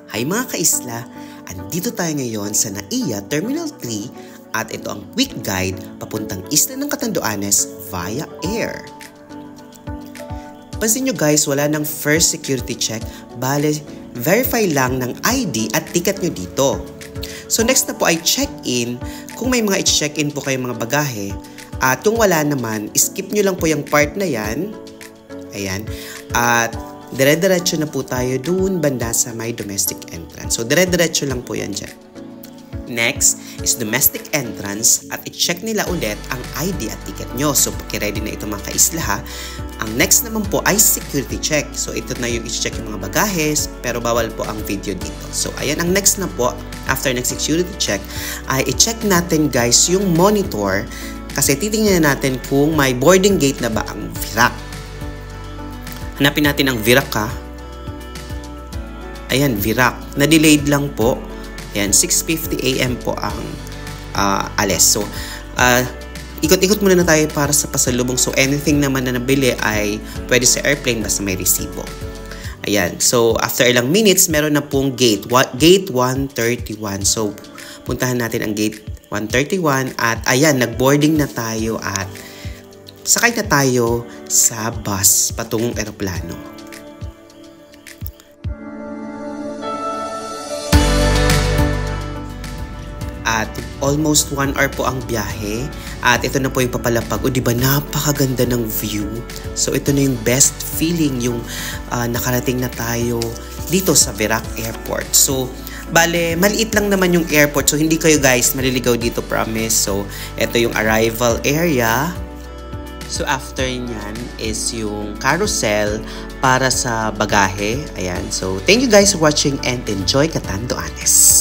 Hi mga kaisla! Andito tayo ngayon sa NAIA Terminal 3 at ito ang quick guide papuntang Isla ng Catanduanes via air. Pansin nyo guys, wala nang first security check, bale verify lang ng ID at ticket nyo dito. So next na po ay check-in. Kung may mga i-check-in po kayong mga bagahe at kung wala naman, skip nyo lang po yung part na yan. Ayan. At dire-diretso na po tayo dun banda sa may domestic entrance. So, dire-diretso lang po yan dyan. Next is domestic entrance at i-check nila ulit ang ID at ticket nyo. So, paki-ready na ito mga kaisla ha. Ang next naman po ay security check. So, ito na yung i-check yung mga bagahes, pero bawal po ang video dito. So, ayan, ang next na po, after ng security check, ay i-check natin guys yung monitor kasi titingnan natin kung may boarding gate na ba ang VIRAC. Hanapin natin ang VIRAC ha. Ayan, VIRAC. Na-delayed lang po. Ayan, 6:50 AM po ang alis. So, ikot-ikot muna na tayo para sa pasalubong. So, anything naman na nabili ay pwede sa airplane basta may resibo. Ayan. So, after ilang minutes, meron na pong gate. Gate 131. So, puntahan natin ang gate 131 at ayan, nag-boarding na tayo at sakay na tayo sa bus patungong eroplano. At almost 1 hour po ang biyahe. At ito na po yung papalapag. O diba napakaganda ng view. So ito na yung best feeling yung nakarating na tayo dito sa VIRAC Airport. So bale, maliit lang naman yung airport. So hindi kayo guys maliligaw dito, promise. So ito yung arrival area. So, after nyan is yung carousel para sa bagahe. Ayan. So, thank you guys for watching and enjoy Catanduanes.